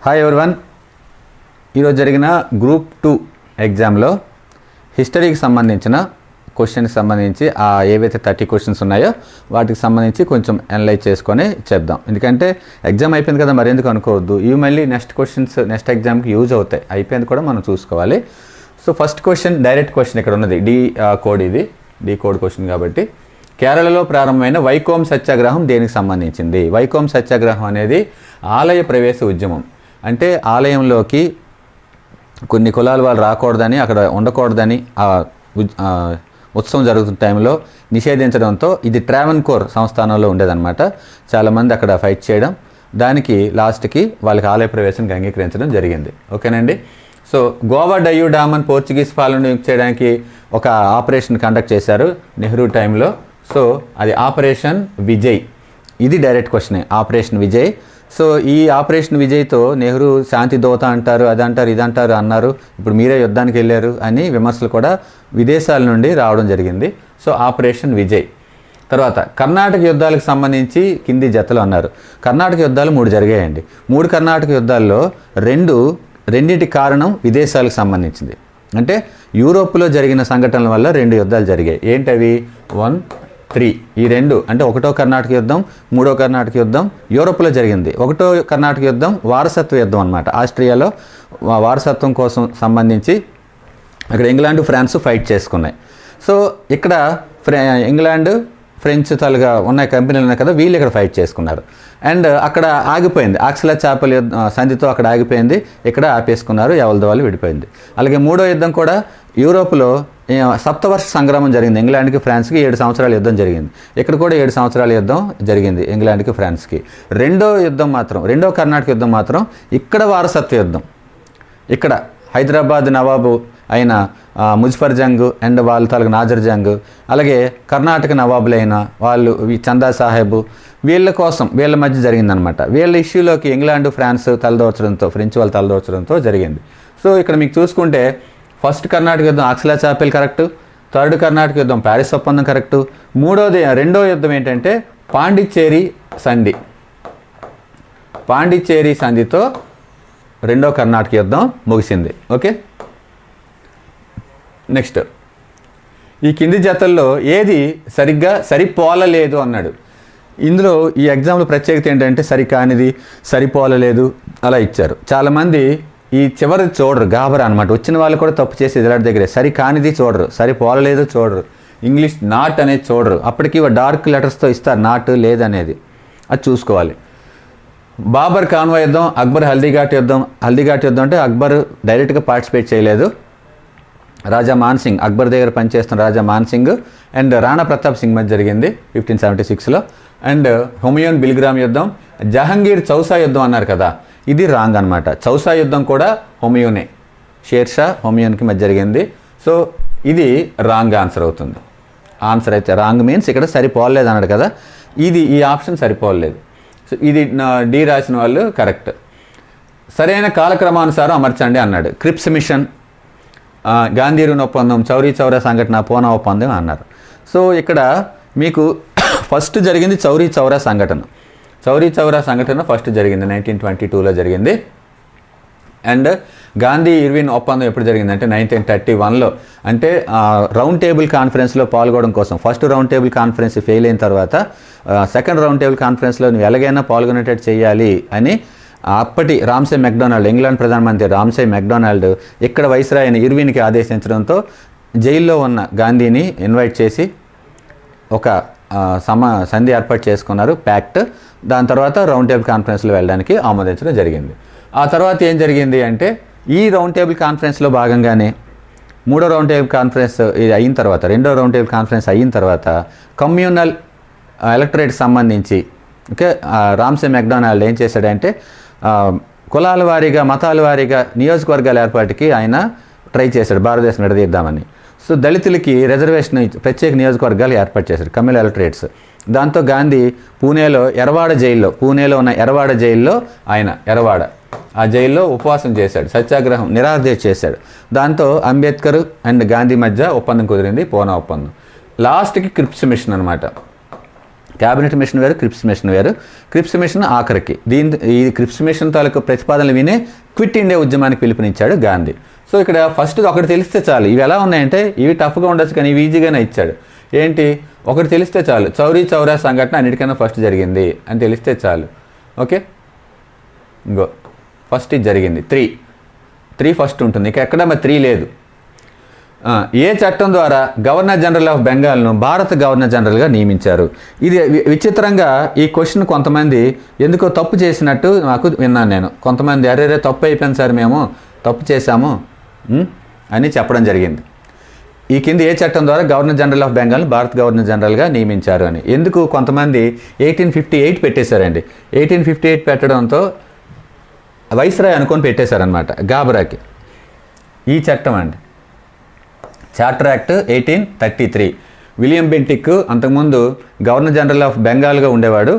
Hi everyone. ఈరోజు జరిగిన group 2 ఎగ్జామ్లో హిస్టరీకి సంబంధించిన క్వశ్చన్కి సంబంధించి ఏవైతే 30 క్వశ్చన్స్ ఉన్నాయో వాటికి సంబంధించి కొంచెం అనలైజ్ చేసుకొని చెప్దాం. ఎందుకంటే ఎగ్జామ్ అయిపోయింది కదా, మరెందుకు అనుకోవద్దు. ఇవి మళ్ళీ నెక్స్ట్ ఎగ్జామ్కి యూజ్ అవుతాయి. అయిపోయింది కూడా మనం చూసుకోవాలి. So first question direct question ఇక్కడ ఉన్నది. డి కోడ్ క్వశ్చన్ కాబట్టి, కేరళలో ప్రారంభమైన వైకోం సత్యాగ్రహం దేనికి సంబంధించింది? వైకోం సత్యాగ్రహం అనేది ఆలయ ప్రవేశ ఉద్యమం. అంటే ఆలయంలోకి కొన్ని కులాల వాళ్ళు రాకూడదని, అక్కడ ఉండకూడదని ఉత్సవం జరుగుతున్న టైంలో నిషేధించడంతో ఇది ట్రావెన్కోర్ సంస్థానంలో ఉండేదన్నమాట. చాలామంది అక్కడ ఫైట్ చేయడం, దానికి లాస్ట్కి వాళ్ళకి ఆలయ ప్రవేశానికి అంగీకరించడం జరిగింది. ఓకేనండి. సో గోవా డయ్యూ డామన్ పోర్చుగీస్ పాలన చేయడానికి ఒక ఆపరేషన్ కండక్ట్ చేశారు నెహ్రూ టైంలో. సో అది ఆపరేషన్ విజయ్. ఇది డైరెక్ట్ క్వశ్చనే, ఆపరేషన్ విజయ్. సో ఈ ఆపరేషన్ విజయ్తో నెహ్రూ శాంతి దోత అంటారు, అదంటారు, ఇదంటారు అన్నారు. ఇప్పుడు మీరే యుద్ధానికి వెళ్ళారు అని విమర్శలు కూడా విదేశాల నుండి రావడం జరిగింది. So operation Vijay. తర్వాత కర్ణాటక యుద్ధాలకు సంబంధించి కింది జతలు అన్నారు. కర్ణాటక యుద్ధాలు 3 జరిగాయండి. 3 కర్ణాటక యుద్ధాల్లో రెండింటి కారణం విదేశాలకు సంబంధించింది. అంటే యూరోప్లో జరిగిన సంఘటనల వల్ల 2 యుద్ధాలు జరిగాయి. ఏంటవి? 1, 3. ఈ 2 అంటే 1వ కర్ణాటక యుద్ధం, 3వ కర్ణాటక యుద్ధం యూరోప్లో జరిగింది. 1వ కర్ణాటక యుద్ధం వారసత్వ యుద్ధం అనమాట. ఆస్ట్రియాలో వారసత్వం కోసం సంబంధించి అక్కడ ఇంగ్లాండ్, ఫ్రాన్స్ ఫైట్ చేసుకున్నాయి. సో ఇక్కడ ఇంగ్లాండ్, ఫ్రెంచ్ తలుగా ఉన్న కంపెనీలు ఉన్నాయి కదా, వీళ్ళు ఇక్కడ ఫైట్ చేసుకున్నారు. అండ్ అక్కడ ఆగిపోయింది. ఆక్సిలా చాపల్ సంధితో అక్కడ ఆగిపోయింది. ఇక్కడ ఆపేసుకున్నారు, ఎవరిది వాళ్ళు విడిపోయింది. అలాగే 3వ యుద్ధం కూడా యూరోప్లో సప్తవర్ష సంగ్రామం జరిగింది. ఇంగ్లాండ్కి, ఫ్రాన్స్కి 7 సంవత్సరాల యుద్ధం జరిగింది. ఇక్కడ కూడా 7 సంవత్సరాల యుద్ధం జరిగింది ఇంగ్లాండ్కి, ఫ్రాన్స్కి. రెండో కర్ణాటక యుద్ధం మాత్రం ఇక్కడ వారసత్వ యుద్ధం. ఇక్కడ హైదరాబాద్ నవాబు అయిన ముజఫర్ జంగ్ అండ్ వాళ్ళ తాలూకు నాజర్ జంగ్, అలాగే కర్ణాటక నవాబులైన వాళ్ళు చందా సాహెబ్, వీళ్ళ మధ్య జరిగిందనమాట. వీళ్ళ ఇష్యూలోకి ఇంగ్లాండ్, ఫ్రాన్స్ తలదోర్చడంతో, ఫ్రెంచ్ వాళ్ళు తలదోర్చడంతో జరిగింది. సో ఇక్కడ మీకు చూసుకుంటే ఫస్ట్ కర్ణాటక యుద్ధం ఆక్సిలా చాపెల్ కరెక్టు, 3rd కర్ణాటక యుద్ధం ప్యారిస్ ఒప్పందం కరెక్టు, రెండో యుద్ధం ఏంటంటే పాండిచ్చేరి సంధితో 2వ కర్ణాటక యుద్ధం ముగిసింది. ఓకే, నెక్స్ట్ ఈ కింది జతల్లో ఏది సరిగ్గా సరిపోలలేదు అన్నాడు. ఇందులో ఈ ఎగ్జామ్లో ప్రత్యేకత ఏంటంటే సరికానిది, సరిపోలలేదు అలా ఇచ్చారు. చాలామంది ఈ చివరి చూడరు, గాబరా అనమాట. వచ్చిన వాళ్ళు కూడా తప్పు చేసి ఇలాంటి దగ్గరే సరికానిది చూడరు, సరిపోలలేదు చూడరు, ఇంగ్లీష్ నాట్ అనేది చూడరు. అప్పటికి డార్క్ లెటర్స్తో ఇస్తారు నాట్ లేదనేది, అది చూసుకోవాలి. బాబర్ కాన్వా యుద్ధం, అక్బర్ హల్దీఘాట్ యుద్ధం అంటే అక్బర్ డైరెక్ట్గా పార్టిసిపేట్ చేయలేదు. రాజా మాన్సింగ్, అక్బర్ దగ్గర పనిచేస్తున్న రాజా మాన్సింగ్ అండ్ రాణా ప్రతాప్ సింగ్ మధ్య జరిగింది 1576లో. అండ్ హుమయూన్ బిల్గ్రామ్ యుద్ధం, జహంగీర్ చౌసా యుద్ధం అన్నారు కదా, ఇది రాంగ్ అనమాట. చౌసా యుద్ధం కూడా హుమయూనే, షేర్షా హుమయూన్కి మధ్య జరిగింది. సో ఇది రాంగ్ ఆన్సర్ అవుతుంది. ఆన్సర్ అయితే రాంగ్ మీన్స్ ఇక్కడ సరిపోలేదు అన్నాడు కదా, ఈ ఆప్షన్ సరిపోలేదు. సో ఇది డి రాసిన వాళ్ళు కరెక్ట్. సరైన కాలక్రమానుసారం అమర్చండి అన్నాడు. క్రిప్స్ మిషన్, గాంధీరూన్ ఒప్పందం, చౌరీ చౌరా సంఘటన, పూనా ఒప్పందం అన్నారు. సో ఇక్కడ మీకు ఫస్ట్ జరిగింది చౌరీ చౌరా సంఘటన ఫస్ట్ జరిగింది 1922లో జరిగింది. అండ్ గాంధీ ఇర్విన్ ఒప్పందం ఎప్పుడు జరిగిందంటే 1931లో. అంటే రౌండ్ టేబుల్ కాన్ఫరెన్స్లో పాల్గొనడం కోసం first round table conference fail అయిన తర్వాత సెకండ్ రౌండ్ టేబుల్ కాన్ఫరెన్స్లో నువ్వు ఎలాగైనా పాల్గొనేటట్టు చేయాలి అని అప్పటి రామ్సే మెక్డొనాల్డ్, ఇంగ్లాండ్ ప్రధానమంత్రి రామ్సే మెక్డొనాల్డ్ ఇక్కడ వైస్రాయ్ని ఇర్విన్కి ఆదేశించడంతో జైల్లో ఉన్న గాంధీని ఇన్వైట్ చేసి ఒక సంధి ఏర్పాటు చేసుకున్నారు, ప్యాక్ట్. దాని తర్వాత రౌండ్ టేబుల్ కాన్ఫరెన్స్లో వెళ్ళడానికి ఆమోదించడం జరిగింది. ఆ తర్వాత ఏం జరిగింది అంటే ఈ రౌండ్ టేబుల్ కాన్ఫరెన్స్లో భాగంగానే 3వ రౌండ్ టేబుల్ కాన్ఫరెన్స్ అయిన తర్వాత, 2వ రౌండ్ టేబుల్ కాన్ఫరెన్స్ అయిన తర్వాత కమ్యూనల్ ఎలక్టరేట్కి సంబంధించి రామ్సే మెక్డొనాల్డ్ ఏం చేశాడంటే కులాల వారీగా, మతాల వారీగా నియోజకవర్గాల ఏర్పాటుకి ఆయన ట్రై చేశాడు, భారతదేశం విడదీద్దామని. సో దళితులకి రిజర్వేషన్ ప్రత్యేక నియోజకవర్గాలు ఏర్పాటు చేశాడు, కమ్యూనల్ ఎలక్టరేట్స్. దాంతో గాంధీ పూణేలో ఉన్న ఎరవాడ జైల్లో ఆయన ఆ జైల్లో ఉపవాసం చేశాడు, సత్యాగ్రహం నిరాదీక్ష చేశాడు. దాంతో అంబేద్కర్ అండ్ గాంధీ మధ్య ఒప్పందం కుదిరింది, పూనా ఒప్పందం. లాస్ట్కి క్రిప్స్ మిషన్ అనమాట. క్యాబినెట్ మిషన్ వేరు, క్రిప్స్ మిషన్ వేరు. క్రిప్స్ మిషన్ ఆఖరికి ఈ క్రిప్స్ మిషన్ తాలూకు ప్రతిపాదనలు వినే క్విట్ ఇండియా ఉద్యమానికి పిలుపునిచ్చాడు గాంధీ. సో ఇక్కడ ఫస్ట్ ఒకటి తెలిస్తే చాలు. ఇవి ఎలా ఉన్నాయంటే ఇవి టఫ్గా ఉండొచ్చు కానీ ఇవి ఈజీగానే ఇచ్చాడు. ఏంటి, ఒకటి తెలిస్తే చాలు. చౌరీ చౌరా సంఘటన అన్నిటికన్నా ఫస్ట్ జరిగింది అని తెలిస్తే చాలు. ఓకే, ఇంకో ఫస్ట్ ఇది జరిగింది. త్రీ ఫస్ట్ ఉంటుంది. ఇక ఎక్కడ మరి 3 లేదు. ఏ చట్టం ద్వారా గవర్నర్ జనరల్ ఆఫ్ బెంగాల్ను భారత గవర్నర్ జనరల్గా నియమించారు? ఇది విచిత్రంగా ఈ క్వశ్చన్ కొంతమంది ఎందుకో తప్పు చేసినట్టు నాకు విన్నాను నేను. కొంతమంది అరే తప్పు అయిపోయింది సార్, మేము తప్పు చేశాము అని చెప్పడం జరిగింది. ఈ కింద ఏ చట్టం ద్వారా గవర్నర్ జనరల్ ఆఫ్ బెంగాల్ భారత గవర్నర్ జనరల్గా నియమించారు అని. ఎందుకు కొంతమంది 1858 పెట్టేశారండి. 1858 పెట్టడంతో వైస్రాయ్ అనుకొని పెట్టేశారనమాట గాబరాకి. ఈ చట్టం అండి, చార్టర్ యాక్ట్ 1833. విలియం బెంటిక్ అంతకుముందు గవర్నర్ జనరల్ ఆఫ్ బెంగాల్గా ఉండేవాడు.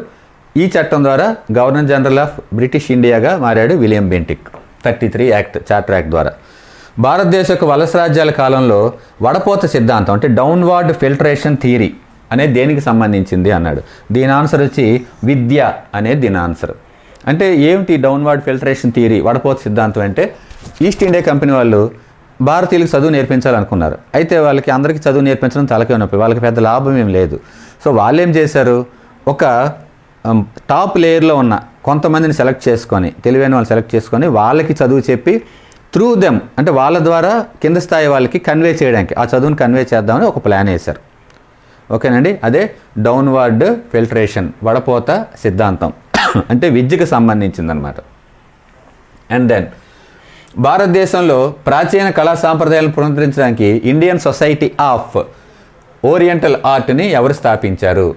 ఈ చట్టం ద్వారా గవర్నర్ జనరల్ ఆఫ్ బ్రిటిష్ ఇండియాగా మారాడు William Bentinck. 33 act, charter act ద్వారా. భారతదేశపు వలస రాజ్యాల కాలంలో వడపోత సిద్ధాంతం అంటే డౌన్వార్డ్ ఫిల్టరేషన్ థియరీ అనేది దేనికి సంబంధించింది అన్నాడు. దీని ఆన్సర్ వచ్చి విద్య అనేది దీని ఆన్సర్. అంటే ఏమిటి డౌన్వార్డ్ ఫిల్టరేషన్ థియరీ, వడపోత సిద్ధాంతం అంటే ఈస్ట్ ఇండియా కంపెనీ వాళ్ళు భారతీయులకు చదువు నేర్పించాలనుకున్నారు. అయితే వాళ్ళకి అందరికీ చదువు నేర్పించడం తలకే నొప్పి, వాళ్ళకి పెద్ద లాభం ఏం లేదు. సో వాళ్ళు ఏం చేశారు, ఒక టాప్ లేయర్లో ఉన్న కొంతమందిని సెలెక్ట్ చేసుకొని, తెలివైన వాళ్ళు సెలెక్ట్ చేసుకొని వాళ్ళకి చదువు చెప్పి త్రూ దెమ్ అంటే వాళ్ళ ద్వారా కింద స్థాయి వాళ్ళకి కన్వే చేయడానికి, ఆ చదువుని కన్వే చేద్దామని ఒక ప్లాన్ వేశారు. ఓకేనండి, అదే డౌన్వార్డ్ ఫిల్టరేషన్, వడపోత సిద్ధాంతం అంటే విద్యకు సంబంధించిందనమాట. అండ్ దెన్ భారతదేశంలో ప్రాచీన కళా సాంప్రదాయాలను పునరుద్ధరించడానికి ఇండియన్ సొసైటీ ఆఫ్ ఓరియంటల్ ఆర్ట్ని ఎవరు స్థాపించారు?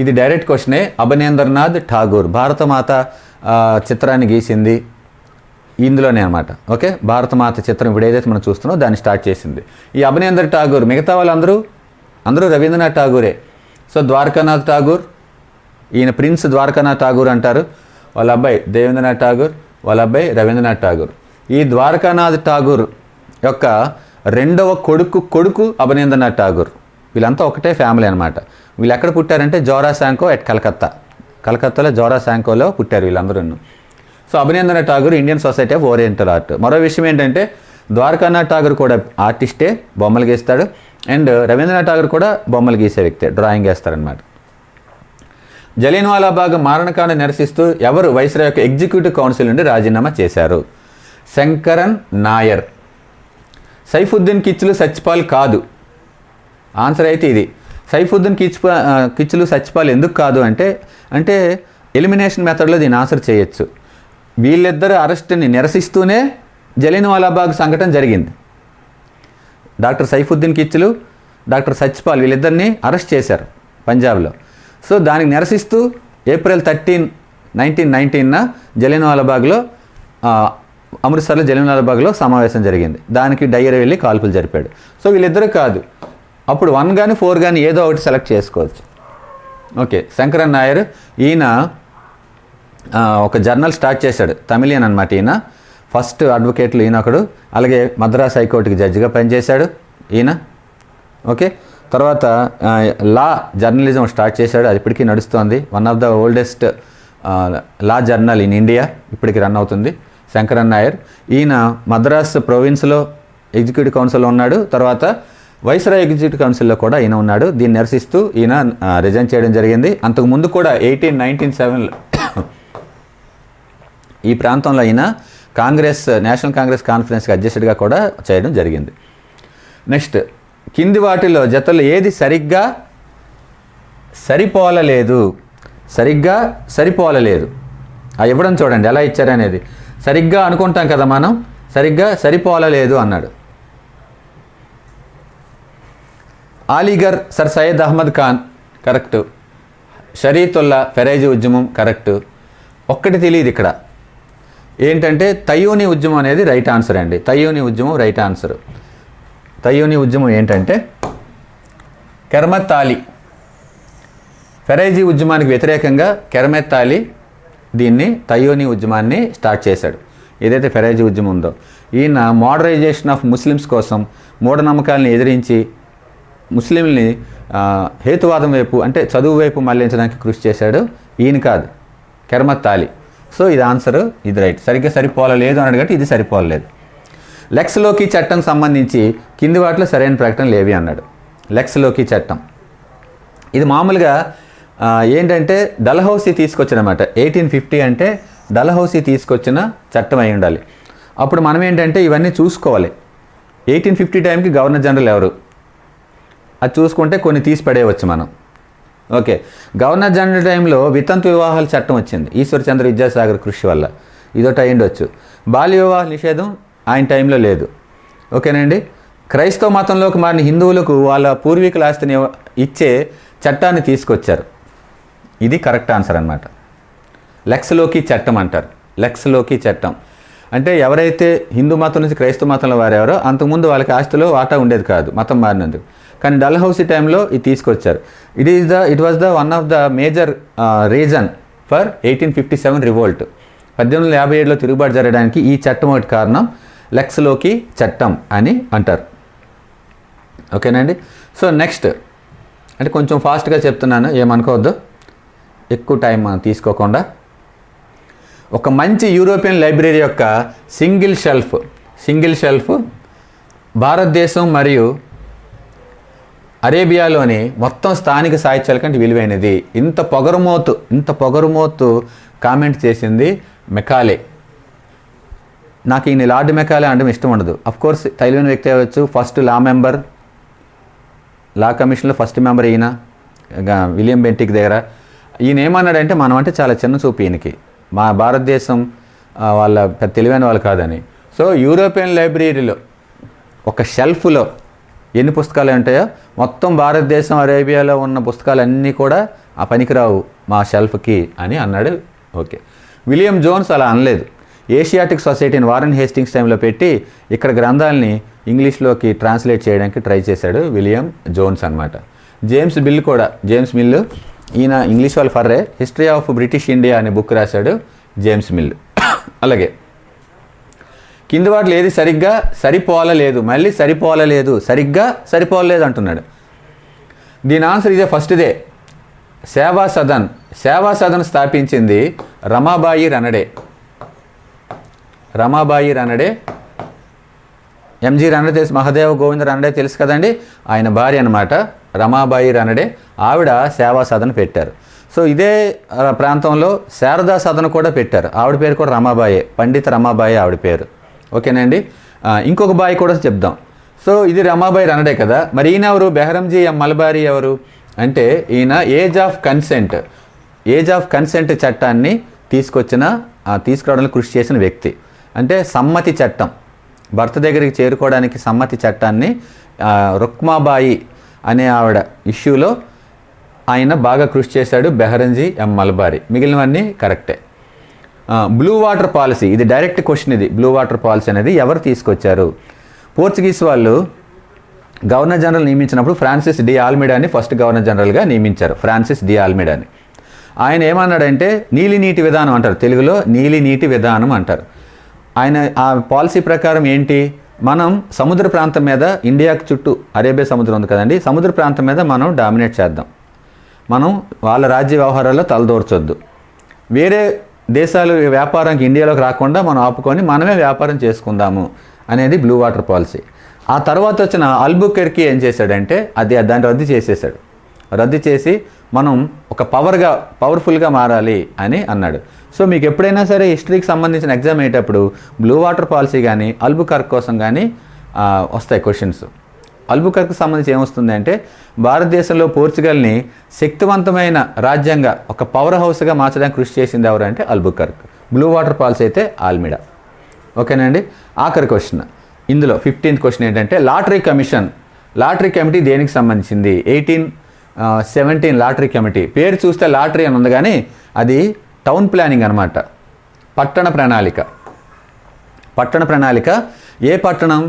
ఇది డైరెక్ట్ క్వశ్చనే. అభినేంద్రనాథ్ ఠాగూర్ భారతమాత చిత్రాన్ని గీసింది ఇందులోనే అనమాట. ఓకే, భారతమాత చిత్రం ఇప్పుడు ఏదైతే మనం చూస్తున్నామో దాన్ని స్టార్ట్ చేసింది ఈ అభినేంద్ర ఠాగూర్. మిగతా వాళ్ళందరూ రవీంద్రనాథ్ ఠాగూరే. సో ద్వారకానాథ్ ఠాగూర్, ఈయన ప్రిన్స్ ద్వారకానాథ్ ఠాగూర్ అంటారు. వాళ్ళ అబ్బాయి దేవేంద్రనాథ్ ఠాగూర్, వాళ్ళ అబ్బాయి రవీంద్రనాథ్ ఠాగూర్. ఈ ద్వారకానాథ్ ఠాగూర్ యొక్క రెండవ కొడుకు అభినేంద్రనాథ్ ఠాగూర్. వీళ్ళంతా ఒకటే ఫ్యామిలీ అనమాట. వీళ్ళు ఎక్కడ పుట్టారంటే జోరా శాంకో ఎట్ కలకత్తాలో జోరా శాంకోలో పుట్టారు వీళ్ళందరూ. So Abanindranath Tagore Indian Society of Oriental Art. మరో విషయం ఏంటంటే ద్వారకానాథ్ ఠాగూర్ కూడా ఆర్టిస్టే, బొమ్మలు గీస్తాడు. అండ్ రవీంద్రనాథ్ ఠాగూర్ కూడా బొమ్మలు గీసే వ్యక్తే, డ్రాయింగ్ వేస్తారనమాట. జలియన్వాలా మారణకాండ నిరసిస్తూ ఎవరు వైస్రాయ్ యొక్క ఎగ్జిక్యూటివ్ కౌన్సిల్ నుండి రాజీనామా చేశారు? శంకరన్ నాయర్. సైఫుద్దీన్ కిచ్లు సత్యపాల్ కాదు. ఆన్సర్ అయితే ఇది. సైఫుద్దీన్ కిచ్లు సత్యపాల్ ఎందుకు కాదు అంటే ఎలిమినేషన్ మెథడ్లో దీని ఆన్సర్ చేయొచ్చు. వీళ్ళిద్దరు అరెస్ట్ని నిరసిస్తూనే జలియన్వాలా బాగ్ సంఘటన జరిగింది. డాక్టర్ సైఫుద్దీన్ కిచ్లు, డాక్టర్ సత్యపాల్ వీళ్ళిద్దరిని అరెస్ట్ చేశారు పంజాబ్లో. సో దానికి నిరసిస్తూ ఏప్రిల్ 13, 1919 జలియన్వాలా బాగ్లో అమృత్సర్లో జలియన్వాలా బాగ్లో సమావేశం జరిగింది. దానికి డయ్యర్ వెళ్ళి కాల్పులు జరిపాడు. సో వీళ్ళిద్దరూ కాదు, అప్పుడు 1 కానీ 4 కానీ ఏదో ఒకటి సెలెక్ట్ చేసుకోవచ్చు. ఓకే, శంకరన్ నాయర్ ఈయన ఒక జర్నల్ స్టార్ట్ చేశాడు. తమిళియన్ అనమాట ఈయన. ఫస్ట్ అడ్వకేట్లు ఈయన ఒకడు. అలాగే మద్రాస్ హైకోర్టుకి జడ్జిగా పనిచేశాడు ఈయన. ఓకే, తర్వాత లా జర్నలిజం స్టార్ట్ చేశాడు. అది ఇప్పటికీ నడుస్తోంది. One of the oldest law journal in India ఇప్పటికి రన్ అవుతుంది శంకరన్ నాయర్. ఈయన మద్రాస్ ప్రొవిన్స్లో ఎగ్జిక్యూటివ్ కౌన్సిల్లో ఉన్నాడు. తర్వాత వైస్రాయ్ ఎగ్జిక్యూటివ్ కౌన్సిల్లో కూడా ఈయన ఉన్నాడు. దీన్ని నిరసిస్తూ ఈయన రిజైన్ చేయడం జరిగింది. అంతకుముందు కూడా 1897లో ఈ ప్రాంతంలో ఈయన నేషనల్ కాంగ్రెస్ కాన్ఫరెన్స్కి అధ్యక్షుడిగా కూడా చేయడం జరిగింది. నెక్స్ట్, కింది వాటిలో జతలు ఏది సరిగ్గా సరిపోలలేదు? ఇవ్వడం చూడండి ఎలా ఇచ్చారనేది. సరిగ్గా అనుకుంటాం కదా మనం, సరిగ్గా సరిపోలలేదు అన్నాడు. Aligarh sir Syed Ahmed Khan correct. షరీతుల్లా ఫెరైజీ ఉద్యమం కరెక్టు. ఒక్కటి తెలియదు ఇక్కడ ఏంటంటే తయూని ఉద్యమం అనేది రైట్ ఆన్సర్ అండి. తయూని ఉద్యమం రైట్ ఆన్సర్. తయూని ఉద్యమం ఏంటంటే కెర్మత్ అలీ. ఫెరైజీ ఉద్యమానికి వ్యతిరేకంగా కెర్మత్ అలీ దీన్ని తయూని ఉద్యమాన్ని స్టార్ట్ చేశాడు. ఏదైతే ఫెరైజీ ఉద్యమం ఉందో, ఈయన మోడరైజేషన్ ఆఫ్ ముస్లిమ్స్ కోసం మూఢనమ్మకాలను ఎదిరించి ముస్లింల్ని హేతువాదం వైపు అంటే చదువు వైపు మళ్లించడానికి కృషి చేశాడు. ఈయన కాదు, కెరమత్ అలీ. సో ఇది ఆన్సర్, ఇది రైట్. సరిగ్గా సరిపోలేదు అన్నాడు కాబట్టి ఇది సరిపోలేదు. లెక్స్ లోకీ చట్టం సంబంధించి కింది వాటిలో సరైన ప్రకటనలు ఏవి అన్నాడు. లెక్స్ లోకీ చట్టం ఇది మామూలుగా ఏంటంటే డల్హౌసీ తీసుకొచ్చినమాట. 1850 అంటే డల్హౌసీ తీసుకొచ్చిన చట్టం అయి ఉండాలి. అప్పుడు మనం ఏంటంటే ఇవన్నీ చూసుకోవాలి. 1850 టైంకి గవర్నర్ జనరల్ ఎవరు అది చూసుకుంటే కొన్ని తీసి పడేయవచ్చు మనం. ఓకే, గవర్నర్ జనరల్ టైంలో వితంతు వివాహాల చట్టం వచ్చింది ఈశ్వర్చంద్ర విద్యాసాగర్ కృషి వల్ల. ఇదొకటి అయి ఉండొచ్చు. బాల్య వివాహ నిషేధం ఆయన టైంలో లేదు. ఓకేనండి. క్రైస్తవ మతంలోకి మారిన హిందువులకు వాళ్ళ పూర్వీకుల ఆస్తిని ఇచ్చే చట్టాన్ని తీసుకొచ్చారు. ఇది కరెక్ట్ ఆన్సర్ అన్నమాట. లెక్స్ లోకీ చట్టం అంటారు. లెక్స్ లోకీ చట్టం అంటే ఎవరైతే హిందూ మతం నుంచి క్రైస్తవ మతంలో వారెవరో అంతకుముందు వాళ్ళకి ఆస్తిలో వాటా ఉండేది కాదు మతం మారినందుకు. కానీ డల్హౌసీ టైంలో ఇది తీసుకొచ్చారు. It was the one of the major reason for 1857 revolt. 1857లో తిరుగుబాటు జరగడానికి ఈ చట్టం ఒకటి కారణం. లెక్స్ లోకీ చట్టం అని అంటారు. ఓకేనండి. సో నెక్స్ట్ అంటే కొంచెం ఫాస్ట్గా చెప్తున్నాను, ఏమనుకోవద్దు, ఎక్కువ టైం తీసుకోకుండా. ఒక మంచి యూరోపియన్ లైబ్రరీ యొక్క సింగిల్ షెల్ఫ్ భారతదేశం మరియు అరేబియాలోని మొత్తం స్థానిక సాహిత్యాల కంటే విలువైనది. ఇంత పొగరుమోతు కామెంట్ చేసింది మెకాలే. నాకు ఈయన లార్డ్ మెకాలే అంటే ఇష్టం ఉండదు. అఫ్కోర్స్ తెలియని వ్యక్తి అవ్వచ్చు. ఫస్ట్ లా కమిషన్లో ఫస్ట్ మెంబర్ ఈయన విలియం బెంటిక్ దగ్గర. ఈయన ఏమన్నాడంటే మనం అంటే చాలా చిన్న చూపు ఈయనకి, మా భారతదేశం వాళ్ళ పెద్ద తెలివైన వాళ్ళు కాదని. సో యూరోపియన్ లైబ్రరీలో ఒక షెల్ఫ్లో ఎన్ని పుస్తకాలు ఉంటాయో మొత్తం భారతదేశం అరేబియాలో ఉన్న పుస్తకాలన్నీ కూడా ఆ పనికిరావు మా షెల్ఫ్కి అని అన్నాడు. ఓకే, విలియం జోన్స్ అలా అనలేదు. ఏషియాటిక్ సొసైటీని వారెన్ హేస్టింగ్స్ టైంలో పెట్టి ఇక్కడ గ్రంథాలని ఇంగ్లీష్లోకి ట్రాన్స్లేట్ చేయడానికి ట్రై చేశాడు విలియం జోన్స్ అనమాట. జేమ్స్ మిల్లు ఈయన ఇంగ్లీష్ వాళ్ళు ఫర్రే హిస్టరీ ఆఫ్ బ్రిటిష్ ఇండియా అనే బుక్ రాశాడు జేమ్స్ మిల్లు. అలాగే కింది వాటిలో ఏది సరిగ్గా సరిపోలలేదు, మళ్ళీ సరిగ్గా సరిపోలేదు అంటున్నాడు. దీని ఆన్సర్ ఇదే, ఫస్ట్దే. సేవా సదన్ స్థాపించింది రమాబాయి రనడే. ఎంజి రనడే తెలుసు, మహదేవ గోవింద రనడే తెలుసు కదండి, ఆయన భార్య అనమాట రమాబాయి రనడే. ఆవిడ సేవా సదన్ పెట్టారు. సో ఇదే ప్రాంతంలో శారదా సదన్ కూడా పెట్టారు. ఆవిడ పేరు కూడా రమాబాయే, పండిత రమాబాయి ఆవిడ పేరు. ఓకేనండి. ఇంకొక బాయి కూడా చెప్దాం. సో ఇది రమాబాయి రనడే కదా. మరి ఈయన ఎవరు? బెహరంజీ మల్బారీ ఎవరు అంటే ఈయన ఏజ్ ఆఫ్ కన్సెంట్ చట్టాన్ని తీసుకురావడానికి కృషి చేసిన వ్యక్తి. అంటే సమ్మతి చట్టం, భర్త దగ్గరికి చేరుకోవడానికి సమ్మతి చట్టాన్ని రుక్మాబాయి అనే ఆవిడ ఇష్యూలో ఆయన బాగా కృషి చేశాడు, బెహరంజీ మల్బారీ. మిగిలినవన్నీ కరెక్టే. బ్లూ వాటర్ పాలసీ, ఇది డైరెక్ట్ క్వశ్చన్. ఇది బ్లూ వాటర్ పాలసీ అనేది ఎవరు తీసుకొచ్చారు? పోర్చుగీస్ వాళ్ళు గవర్నర్ జనరల్ నియమించినప్పుడు ఫ్రాన్సిస్ డి ఆల్మిడాని ఫస్ట్ గవర్నర్ జనరల్గా నియమించారు. ఫ్రాన్సిస్ డి ఆల్మిడాని. ఆయన ఏమన్నాడంటే నీటి విధానం అంటారు, తెలుగులో నీటి విధానం అంటారు. ఆయన ఆ పాలసీ ప్రకారం ఏంటి, మనం సముద్ర ప్రాంతం మీద, ఇండియాకి చుట్టూ అరేబియా సముద్రం ఉంది కదండి, సముద్ర ప్రాంతం మీద మనం డామినేట్ చేద్దాం. మనం వాళ్ళ రాజ్య వ్యవహారాల్లో తలదూర్చొద్దు. వేరే దేశాలు వ్యాపారానికి ఇండియాలోకి రాకుండా మనం ఆపుకొని మనమే వ్యాపారం చేసుకుందాము అనేది బ్లూ వాటర్ పాలసీ. ఆ తర్వాత వచ్చిన అల్బుకెర్కి ఏం చేశాడంటే దాన్ని రద్దు చేసి మనం ఒక పవర్ఫుల్గా మారాలి అని అన్నాడు. సో మీకు ఎప్పుడైనా సరే హిస్టరీకి సంబంధించిన ఎగ్జామ్ అయ్యేటప్పుడు బ్లూ వాటర్ పాలసీ కానీ అల్బుకర్క్ కోసం కానీ వస్తాయి క్వశ్చన్స్. అల్బుకర్క్ సంబంధించి ఏమొస్తుంది అంటే భారతదేశంలో పోర్చుగల్ని శక్తివంతమైన రాజ్యంగా ఒక పవర్ హౌస్గా మార్చడానికి కృషి చేసింది ఎవరు అంటే అల్బుకర్క్. బ్లూ వాటర్ పాలసీ అయితే ఆల్మిడా. ఓకేనండి. ఆఖరి క్వశ్చన్ ఇందులో 15th క్వశ్చన్ ఏంటంటే లాటరీ కమిటీ దేనికి సంబంధించింది? 1817 లాటరీ కమిటీ. పేరు చూస్తే లాటరీ అని ఉంది కానీ అది టౌన్ ప్లానింగ్ అనమాట, పట్టణ ప్రణాళిక. ఏ పట్టణం?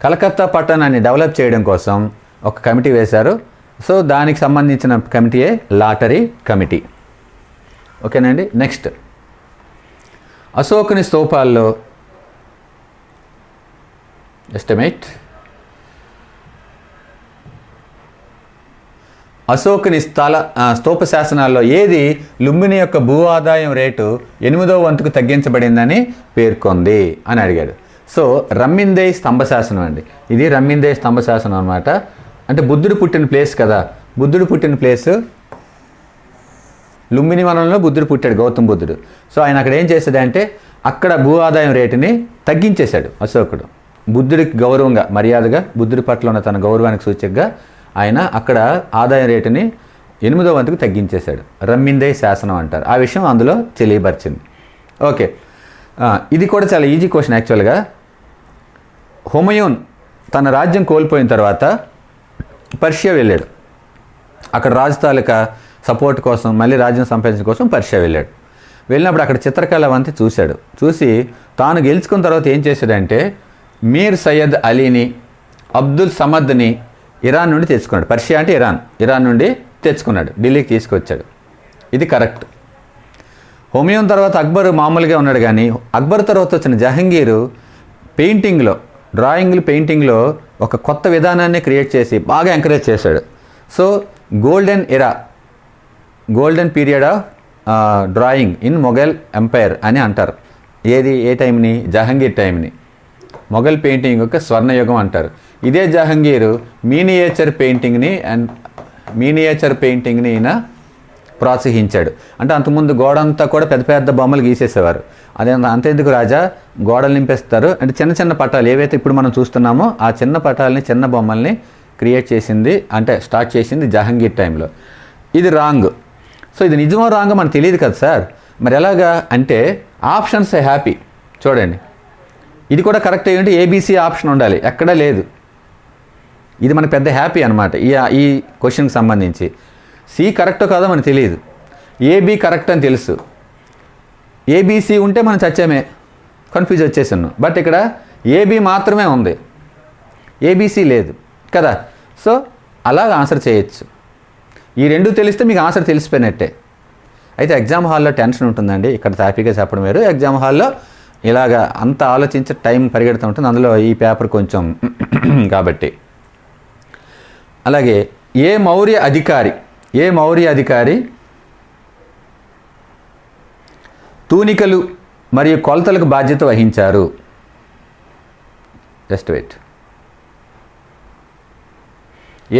కలకత్తా పట్టణాన్ని డెవలప్ చేయడం కోసం ఒక కమిటీ వేశారు. సో దానికి సంబంధించిన కమిటీయే లాటరీ కమిటీ. ఓకేనండి. నెక్స్ట్, అశోకుని స్తూపాల్లో ఎస్టిమేట్. అశోకుని స్తూప శాసనాల్లో ఏది లుంబిని యొక్క భూ ఆదాయం రేటు 8వ వంతుకు తగ్గించబడిందని పేర్కొంది అని అడిగాడు. సో రమ్మిందే స్తంభ శాసనం అండి. ఇది రమ్మిందే స్తంభ శాసనం అనమాట. అంటే బుద్ధుడు పుట్టిన ప్లేస్ కదా, బుద్ధుడు పుట్టిన ప్లేసు లుంబిని వనంలో బుద్ధుడు పుట్టాడు, గౌతమ బుద్ధుడు. సో ఆయన అక్కడ ఏం చేశాడంటే అక్కడ భూ ఆదాయం రేటుని తగ్గించేశాడు అశోకుడు. బుద్ధుడికి గౌరవంగా, మర్యాదగా, బుద్ధుడి పట్ల ఉన్న తన గౌరవానికి సూచకగా ఆయన అక్కడ ఆదాయ రేటుని 8వ వంతుకు తగ్గించేశాడు. రమ్మిందే శాసనం అంటారు. ఆ విషయం అందులో తెలియపరిచింది. ఓకే, ఇది కూడా చాలా ఈజీ క్వశ్చన్ యాక్చువల్గా. హుమయూన్ తన రాజ్యం కోల్పోయిన తర్వాత పర్షియా వెళ్ళాడు. అక్కడ రాజు తాలూకా సపోర్ట్ కోసం, మళ్ళీ రాజ్యం సంపాదించడం కోసం పర్షియా వెళ్ళాడు. వెళ్ళినప్పుడు అక్కడ చిత్రకళ వంతి చూశాడు. చూసి తాను గెలుచుకున్న తర్వాత ఏం చేశాడంటే మీర్ సయ్యద్ అలీని, అబ్దుల్ సమద్ని ఇరాన్ నుండి తెచ్చుకున్నాడు. పర్షియా అంటే ఇరాన్ నుండి తెచ్చుకున్నాడు, ఢిల్లీకి తీసుకొచ్చాడు. ఇది కరెక్ట్. హుమయూన్ తర్వాత అక్బర్ మామూలుగా ఉన్నాడు, కానీ అక్బర్ తర్వాత వచ్చిన జహంగీరు పెయింటింగ్లో, పెయింటింగ్లో ఒక కొత్త విధానాన్ని క్రియేట్ చేసి బాగా ఎంకరేజ్ చేశాడు. So golden period of drawing in Mughal empire అని అంటారు. ఏ టైంని? జహంగీర్ టైంని మొఘల్ పెయింటింగ్ యొక్క స్వర్ణయుగం అంటారు. ఇదే జహంగీరు మినియేచర్ పెయింటింగ్ని ఈయన ప్రోత్సహించాడు. అంటే అంతకుముందు గోడంతా కూడా పెద్ద పెద్ద బొమ్మలు గీసేసేవారు. అదే అంతెందుకు రాజా, గోడలు నింపేస్తారు అంటే చిన్న చిన్న పటాలు ఏవైతే ఇప్పుడు మనం చూస్తున్నామో ఆ చిన్న పటాలని, చిన్న బొమ్మల్ని క్రియేట్ చేసింది, అంటే స్టార్ట్ చేసింది జహంగీర్ టైంలో. ఇది రాంగ్. సో ఇది నిజమో రాంగో మనకు తెలియదు కదా సార్. మరి ఎలాగా అంటే ఆప్షన్స్ హ్యాపీ చూడండి. ఇది కూడా కరెక్ట్ ఏంటంటే ఏబీసీ ఆప్షన్ ఉండాలి, ఎక్కడా లేదు. ఇది మనకు పెద్ద హ్యాపీ అనమాట ఈ క్వశ్చన్కి సంబంధించి. సి కరెక్టో కాదో మనకు తెలియదు, ఏబీ కరెక్ట్ అని తెలుసు. ఏబీసీ ఉంటే మనం చచ్చామే, కన్ఫ్యూజ్ వచ్చేసాను. బట్ ఇక్కడ ఏబీ మాత్రమే ఉంది, ఏబీసీ లేదు కదా. సో అలాగ ఆన్సర్ చేయొచ్చు. ఈ రెండు తెలిస్తే మీకు ఆన్సర్ తెలిసిపోయినట్టే. అయితే ఎగ్జామ్ హాల్లో టెన్షన్ ఉంటుందండి. ఇక్కడ హ్యాపీగా చెప్పడం వేరు, ఎగ్జామ్ హాల్లో ఇలాగా అంత ఆలోచించే టైం పరిగెడుతూ ఉంటుంది. అందులో ఈ పేపర్ కొంచెం కాబట్టి. అలాగే ఏ మౌర్య అధికారి తూనికలు మరియు కొలతలకు బాధ్యత వహించారు? Just wait.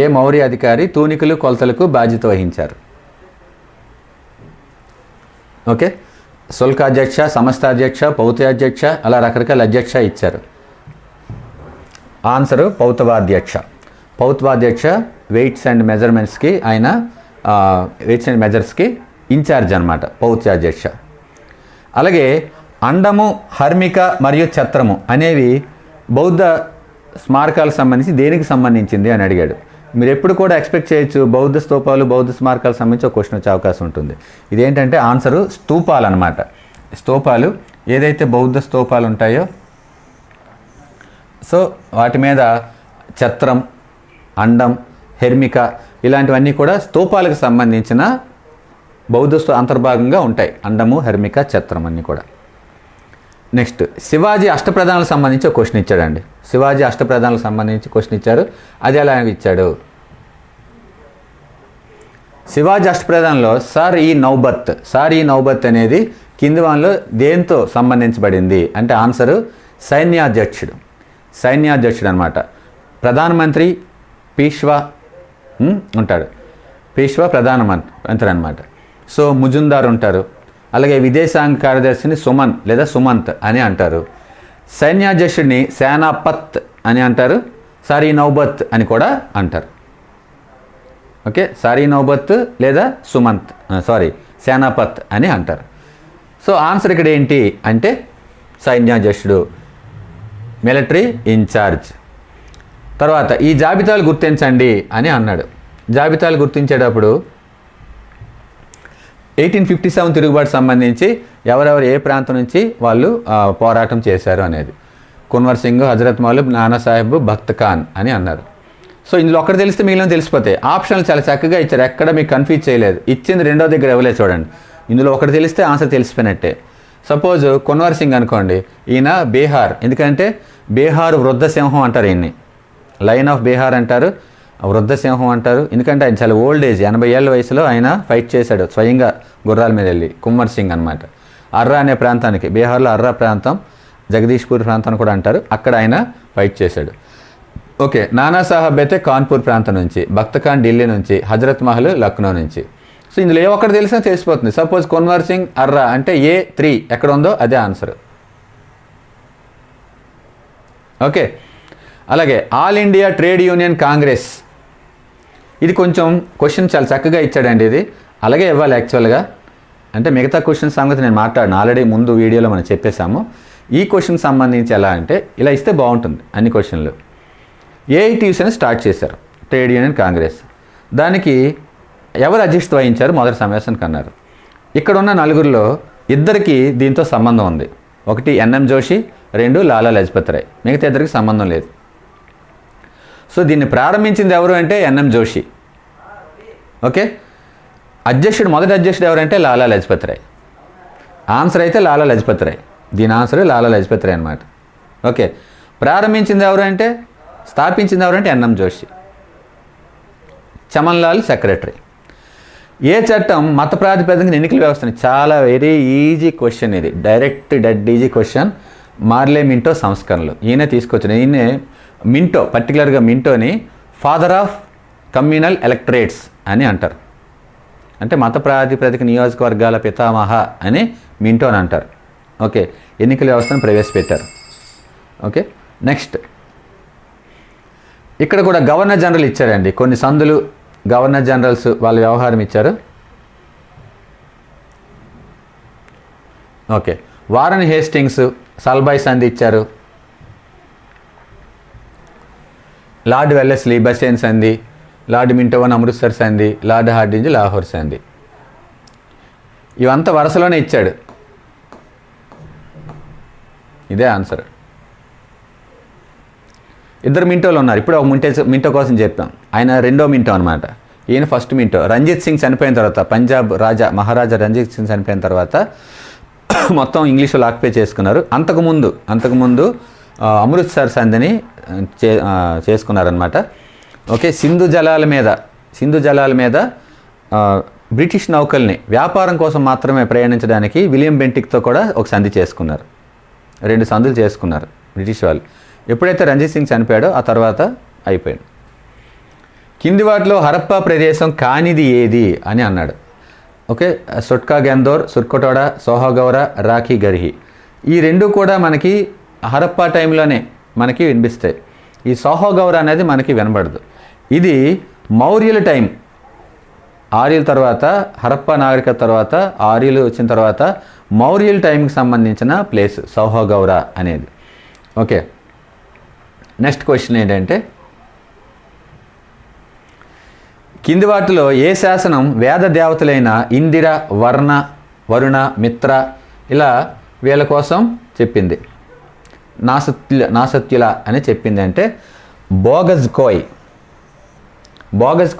ఏ మౌర్య అధికారి తూనికలు కొలతలకు బాధ్యత వహించారు? ఓకే, శుల్కాధ్యక్ష, సమస్తాధ్యక్ష, పౌత్యాధ్యక్ష, అలా రకరకాల అధ్యక్ష ఇచ్చారు. ఆన్సరు పౌత్వాధ్యక్ష వెయిట్స్ అండ్ మెజర్మెంట్స్కి ఆయన వెయిట్స్ అండ్ మెజర్స్కి ఇన్ఛార్జ్ అనమాట, పౌత్యాధ్యక్ష. అలాగే అండము, హర్మిక మరియు ఛత్రము అనేవి బౌద్ధ స్మారకాలకు సంబంధించి దేనికి సంబంధించింది అని అడిగాడు. మీరు ఎప్పుడు కూడా ఎక్స్పెక్ట్ చేయొచ్చు బౌద్ధ స్తూపాలు, బౌద్ధ స్మారకాలకు సంబంధించి ఒక క్వశ్చన్ వచ్చే అవకాశం ఉంటుంది. ఇదేంటంటే ఆన్సరు స్తూపాలు అనమాట. స్తూపాలు ఏదైతే బౌద్ధ స్తూపాలు ఉంటాయో, సో వాటి మీద ఛత్రం, అండం, హెర్మిక ఇలాంటివన్నీ కూడా స్తూపాలకు సంబంధించిన బౌద్ధ అంతర్భాగంగా ఉంటాయి. అండము, హెర్మిక, ఛత్రం అన్నీ కూడా. నెక్స్ట్ శివాజీ అష్టప్రధానాలకు సంబంధించి ఒక క్వశ్చన్ ఇచ్చాడండి. శివాజీ అష్టప్రధానాలకు సంబంధించి క్వశ్చన్ ఇచ్చారు. అది ఎలా ఇచ్చాడు? శివాజీ అష్టప్రధానంలో సార్ ఈ నౌబత్ అనేది కింది వాళ్ళలో దేంతో సంబంధించబడింది అంటే ఆన్సరు సైన్యాధ్యక్షుడు అనమాట. ప్రధానమంత్రి పీష్వా ఉంటాడు, పీష్వా ప్రధానమంత్రి అనమాట. సో ముజుందార్ ఉంటారు. అలాగే విదేశాంగ కార్యదర్శిని సుమన్ లేదా సుమంత్ అని అంటారు. సైన్యాధ్యక్షుడిని సేనాపత్ అని అంటారు. సారీ నౌబత్ అని కూడా అంటారు. ఓకే, సారీ నౌబత్ లేదా సేనాపత్ అని అంటారు. సో ఆన్సర్ ఇక్కడ ఏంటి అంటే సైన్యాధ్యక్షుడు, మిలిటరీ ఇన్ఛార్జ్. తర్వాత ఈ జాబితాలు గుర్తించండి అని అన్నాడు. జాబితాలు గుర్తించేటప్పుడు 1857 తిరుగుబాటు సంబంధించి ఎవరెవరు ఏ ప్రాంతం నుంచి వాళ్ళు పోరాటం చేశారు అనేది కున్వర్ సింగ్, హజరత్ మౌలబ్, నానాసాహెబ్, భక్త్ ఖాన్ అని అన్నారు. సో ఇందులో ఒక్కటి తెలిస్తే మిగిలిన తెలిసిపోతాయి. ఆప్షన్లు చాలా చక్కగా ఇచ్చారు, ఎక్కడ మీకు కన్ఫ్యూజ్ చేయలేదు. ఇచ్చింది రెండో దగ్గర ఇవ్వలేదు చూడండి. ఇందులో ఒకటి తెలిస్తే ఆన్సర్ తెలిసిపోయినట్టే. సపోజ్ కున్వర్ సింగ్ అనుకోండి, ఈయన బీహార్, ఎందుకంటే బీహార్ వృద్ధ సింహం అంటారు ఈయన్ని, లయన్ ఆఫ్ బీహార్ అంటారు, వృద్ధ సింహం అంటారు. ఎందుకంటే ఆయన చాలా ఓల్డ్ ఏజ్, 80 ఏళ్ళ వయసులో ఆయన ఫైట్ చేశాడు స్వయంగా గుర్రాల మీద వెళ్ళి, కున్వర్ సింగ్ అనమాట. అర్రా అనే ప్రాంతానికి, బీహార్లో అర్రా ప్రాంతం, జగదీష్పూర్ ప్రాంతం కూడా అంటారు, అక్కడ ఆయన ఫైట్ చేశాడు. ఓకే, నానా సాహెబ్ అయితే కాన్పూర్ ప్రాంతం నుంచి, బఖ్త్ ఖాన్ ఢిల్లీ నుంచి, హజరత్ మహల్ లక్నో నుంచి. సో ఇందులో ఏ ఒక్కటి తెలిసినా తెలిసిపోతుంది. సపోజ్ కున్వర్ సింగ్ అర్రా అంటే A3 ఎక్కడ ఉందో అదే ఆన్సర్. ఓకే, అలాగే all India trade union Congress, ఇది కొంచెం క్వశ్చన్ చాలా చక్కగా ఇచ్చాడండి. ఇది అలాగే ఇవ్వాలి యాక్చువల్గా, అంటే మిగతా క్వశ్చన్ సంగతి నేను మాట్లాడిన ఆల్రెడీ ముందు వీడియోలో మనం చెప్పేశాము. ఈ క్వశ్చన్ సంబంధించి ఎలా అంటే ఇలా ఇస్తే బాగుంటుంది అన్ని క్వశ్చన్లు. AITUC అని స్టార్ట్ చేశారు, ట్రేడ్ యూనియన్ కాంగ్రెస్. దానికి ఎవరు అధ్యక్షత వహించారు మొదటి సమావేశానికి అన్నారు. ఇక్కడ ఉన్న నలుగురిలో ఇద్దరికి దీంతో సంబంధం ఉంది. ఒకటి NM జోషి, 2 లాలా లజపత్ రాయ్, మిగతా ఇద్దరికి సంబంధం లేదు. సో దీన్ని ప్రారంభించింది ఎవరు అంటే NM జోషి. ఓకే, అధ్యక్షుడు, మొదటి అధ్యక్షుడు ఎవరంటే లాలా లజపత్ రాయ్. ఆన్సర్ అయితే లాలా లజపత్ రాయ్, దీని ఆన్సర్ లాలా లజపత్ రాయ్ అనమాట. ఓకే, ప్రారంభించింది ఎవరు అంటే, స్థాపించింది ఎవరంటే NM జోషి. చమన్లాల్ సెక్రటరీ. ఏ చట్టం మత ప్రాతిపదికన ఎన్నికల వ్యవస్థని, చాలా వెరీ ఈజీ క్వశ్చన్ ఇది, direct dead easy question. మార్లే Minto సంస్కరణలు ఈయనే తీసుకొచ్చిన, ఈయనే మింటో, పర్టికులర్గా మింటోని ఫాదర్ ఆఫ్ కమ్యూనల్ ఎలక్టరేట్స్ అని అంటారు. అంటే మత ప్రాతిపదిక నియోజకవర్గాల పితామహ అని మింటో అని అంటారు. ఓకే, ఎన్నికల వ్యవస్థను ప్రవేశపెట్టారు. ఓకే, నెక్స్ట్ ఇక్కడ కూడా గవర్నర్ జనరల్ ఇచ్చారండి, కొన్ని సందులు గవర్నర్ జనరల్స్ వాళ్ళ వ్యవహారం ఇచ్చారు. ఓకే, వారన్ హేస్టింగ్స్, సల్బాయ్ సంధి ఇచ్చారు, లార్డ్ వెల్లెస్లీ బసేన్ సంధి, లార్డ్ మింటోవన్ అమృత్సర్ సంధి, లార్డ్ హార్డింజ్ లాహోర్ సంధి. ఇవంతా వరుసలోనే ఇచ్చాడు, ఇదే ఆన్సర్. ఇద్దరు మింటోలు ఉన్నారు, ఇప్పుడు ఒక మింటో కోసం చెప్పాం, ఆయన రెండో మింటో అనమాట, ఈయన ఫస్ట్ మింటో. రంజిత్ సింగ్ చనిపోయిన తర్వాత, పంజాబ్ మహారాజా రంజిత్ సింగ్ చనిపోయిన తర్వాత మొత్తం ఇంగ్లీష్లో ఆక్యుపై చేసుకున్నారు. అంతకుముందు అమృత్సర్ సంధిని చేసుకున్నారనమాట. ఓకే, సింధు జలాల మీద బ్రిటిష్ నౌకల్ని వ్యాపారం కోసం మాత్రమే ప్రయాణించడానికి విలియం బెంటిక్తో కూడా ఒక సంధి చేసుకున్నారు, 2 సంధులు చేసుకున్నారు బ్రిటిష్ వాళ్ళు. ఎప్పుడైతే రంజిత్ సింగ్ చనిపోయాడో ఆ తర్వాత అయిపోయింది. కింది వాటిలో హరప్పా ప్రదేశం కానిది ఏది అని అన్నాడు. ఓకే, సుట్కా గెందోర్, సుర్కోటోడా, సోహగౌరా, రాఖీ గర్హి, ఈ 2 కూడా మనకి హరప్పా టైంలోనే మనకి వినిపిస్తాయి. ఈ సోహగౌరా అనేది మనకి వినబడదు. ఇది మౌర్యుల టైం, ఆర్యుల తర్వాత, హరప్పా నాగరికత తర్వాత, ఆర్యులు వచ్చిన తర్వాత మౌర్యుల టైంకి సంబంధించిన ప్లేస్ సోహగౌరా అనేది. ఓకే, నెక్స్ట్ క్వశ్చన్ ఏంటంటే, కింది వాటిలో ఏ శాసనం వేద దేవతలైన ఇందిర, వరుణ, మిత్ర ఇలా వీళ్ళ కోసం చెప్పింది, నాసత్యుల అని చెప్పింది అంటే బోగజ్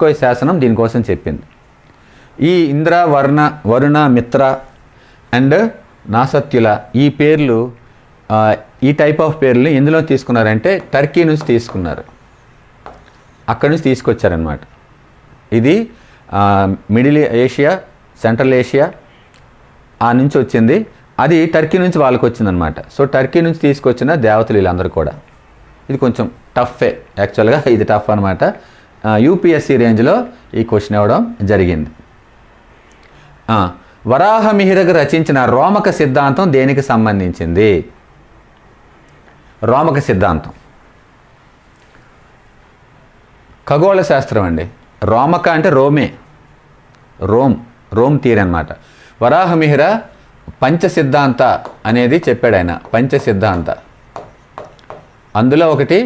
కోయ్ శాసనం దీనికోసం చెప్పింది. ఈ ఇంద్ర, వరుణ, మిత్ర అండ్ నాసత్యుల ఈ పేర్లు, ఈ టైప్ ఆఫ్ పేర్లు ఎందులో తీసుకున్నారంటే టర్కీ నుంచి తీసుకున్నారు, అక్కడి నుంచి తీసుకొచ్చారనమాట. ఇది మిడిల్ ఏషియా, సెంట్రల్ ఏషియా ఆ నుంచి వచ్చింది, అది టర్కీ నుంచి వాళ్ళకి వచ్చిందనమాట. సో టర్కీ నుంచి తీసుకొచ్చిన దేవతలు వీళ్ళందరూ కూడా. ఇది కొంచెం టఫే యాక్చువల్గా, ఇది టఫ్ అనమాట. యూపీఎస్సీ రేంజ్లో ఈ క్వశ్చన్ ఇవ్వడం జరిగింది. వరాహమిహిరకు రచించిన రోమక సిద్ధాంతం దేనికి సంబంధించింది? రోమక సిద్ధాంతం ఖగోళ శాస్త్రం అండి. రోమక అంటే రోమ్ థియరీ అనమాట. వరాహమిహిర పంచసిద్ధాంత అనేది చెప్పాడు ఆయన, పంచసిద్ధాంత. అందులో ఒకటి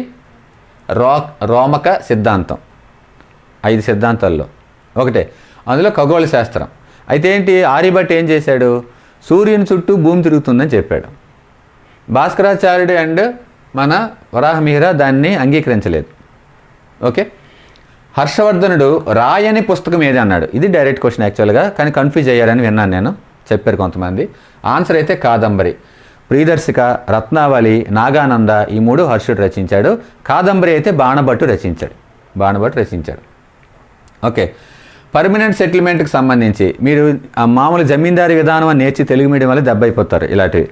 రోమక సిద్ధాంతం, 5 సిద్ధాంతాల్లో ఒకటే. అందులో ఖగోళ శాస్త్రం. అయితే ఏంటి, ఆర్యభట్ట ఏం చేశాడు, సూర్యుని చుట్టూ భూమి తిరుగుతుందని చెప్పాడు. భాస్కరాచార్యుడు అండ్ మన వరాహమిహిర దాన్ని అంగీకరించలేదు. ఓకే, హర్షవర్ధనుడు రాయని పుస్తకం ఏది అన్నాడు. ఇది డైరెక్ట్ క్వశ్చన్ యాక్చువల్గా, కానీ కన్ఫ్యూజ్ అయ్యారని విన్నాను నేను చెప్పారు కొంతమంది. ఆన్సర్ అయితే కాదంబరి. ప్రియదర్శిక, రత్నావళి, నాగానంద ఈ 3 హర్షుడు రచించాడు. కాదంబరి అయితే బాణభట్టు రచించాడు. ఓకే, పర్మనెంట్ సెటిల్మెంట్కి సంబంధించి మీరు ఆ మామూలు జమీందారీ విధానం అని నేర్చి తెలుగు మీడియం వల్ల దెబ్బ అయిపోతారు ఇలాంటివి.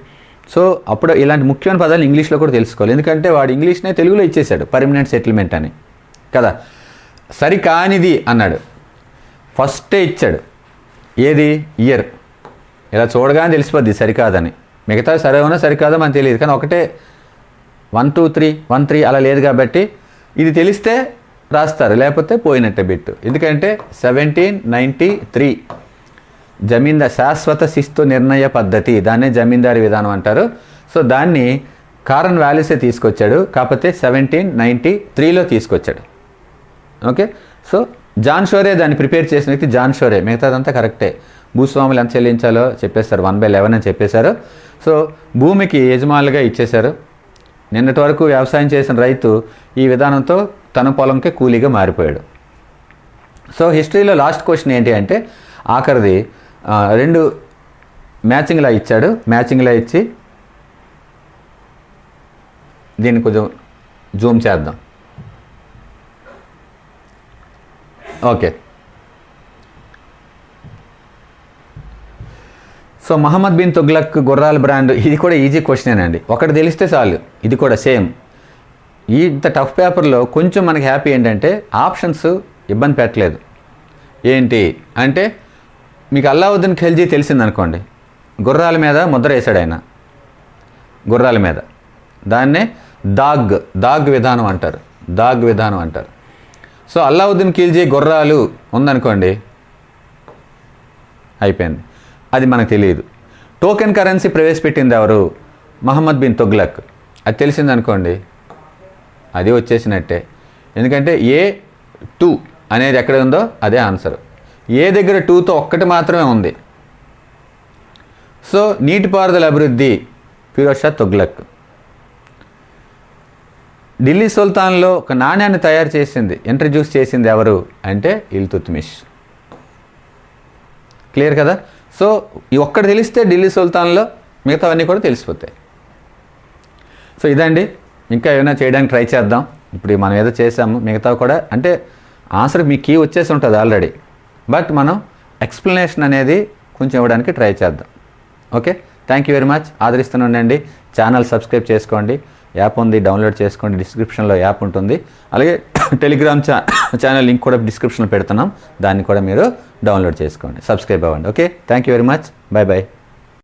సో అప్పుడు ఇలాంటి ముఖ్యమైన పదాలు ఇంగ్లీష్లో కూడా తెలుసుకోవాలి. ఎందుకంటే వాడు ఇంగ్లీష్నే తెలుగులో ఇచ్చేశాడు పర్మనెంట్ సెటిల్మెంట్ అని కదా. సరికానిది అన్నాడు, ఫస్టే ఇచ్చాడు. ఏది? ఇయర్. ఇలా చూడగానే తెలిసిపోద్ది సరికాదని. మిగతా సరైన సరికాదో మనకు తెలియదు, కానీ ఒకటే 1 2 3 1 3 అలా లేదు కాబట్టి ఇది తెలిస్తే రాస్తారు, లేకపోతే పోయినట్టే బిట్టు. ఎందుకంటే 1793 శాశ్వత శిస్తు నిర్ణయ పద్ధతి, దాన్నే జమీందారీ విధానం అంటారు. సో దాన్ని కారన్ వాలిసే తీసుకొచ్చాడు, కాకపోతే 1793లో తీసుకొచ్చాడు. ఓకే, సో జాన్ షోరే దాన్ని ప్రిపేర్ చేసిన వ్యక్తి జాన్ షోరే. మిగతాదంతా కరెక్టే. భూస్వాములు ఎంత చెల్లించాలో చెప్పేశారు, 1/11 అని చెప్పేశారు. సో భూమికి యజమానులుగా ఇచ్చేశారు. నిన్నటి వరకు వ్యవసాయం చేసిన రైతు ఈ విధానంతో తన పొలంకే కూలీగా మారిపోయాడు. సో హిస్టరీలో లాస్ట్ క్వశ్చన్ ఏంటి అంటే ఆఖరిది 2 మ్యాచింగ్లా ఇచ్చాడు. మ్యాచింగ్లా ఇచ్చి దీన్ని కొంచెం జూమ్ చేద్దాం. ఓకే, సో మహమ్మద్ బిన్ తుగ్లక్ గుర్రాల బ్రాండ్, ఇది కూడా ఈజీ క్వశ్చనేనండి. ఒకటి తెలిస్తే చాలు. ఇది కూడా సేమ్. ఇంత టఫ్ పేపర్లో కొంచెం మనకి హ్యాపీ ఏంటంటే ఆప్షన్స్ ఇబ్బంది పెట్టలేదు. ఏంటి అంటే మీకు అల్లావుద్దీన్ ఖిల్జీ తెలిసిందనుకోండి, గుర్రాల మీద ముద్ర వేశాడు ఆయన, గుర్రాల మీద. దాన్నే దాగ్ విధానం అంటారు. సో అల్లావుద్దీన్ ఖిల్జీ గుర్రాలు ఉందనుకోండి, అయిపోయింది. అది మనకు తెలియదు. టోకెన్ కరెన్సీ ప్రవేశపెట్టింది ఎవరు? మహమ్మద్ బిన్ తుగ్లక్. అది తెలిసిందనుకోండి, అది వచ్చేసినట్టే. ఎందుకంటే A2 అనేది ఎక్కడ ఉందో అదే ఆన్సర్. ఏ దగ్గర 2తో ఒక్కటి మాత్రమే ఉంది. సో నీటిపారుదల అభివృద్ధి ఫిరోజ్ షా తుగ్లక్. ఢిల్లీ సుల్తాన్లో ఒక నాణ్యాన్ని ఇంట్రడ్యూస్ చేసింది ఎవరు అంటే ఇల్తుత్మిష్. క్లియర్ కదా. సో ఈ ఒక్కటి తెలిస్తే ఢిల్లీ సుల్తాన్లో మిగతావన్నీ కూడా తెలిసిపోతాయి. సో ఇదండి. ఇంకా ఏమైనా చేయడానికి ట్రై చేద్దాం. ఇప్పుడు మనం ఏదో చేసాము, మిగతావి కూడా అంటే ఆన్సర్ మీ కీ వచ్చేసి ఉంటుంది ఆల్రెడీ, బట్ మనం ఎక్స్ప్లెనేషన్ అనేది కొంచెం ఇవ్వడానికి ట్రై చేద్దాం. Okay, thank you very much. ఆదరిస్తూనే ఉండండి. ఛానల్ సబ్స్క్రైబ్ చేసుకోండి. యాప్ ఉంది, డౌన్లోడ్ చేసుకోండి. డిస్క్రిప్షన్లో యాప్ ఉంటుంది. అలాగే టెలిగ్రామ్ ఛానల్ లింక్ కూడా డిస్క్రిప్షన్లో పెడుతున్నాం, దాన్ని కూడా మీరు డౌన్లోడ్ చేసుకోండి. సబ్స్క్రైబ్ అవ్వండి. Okay, thank you very much. Bye bye.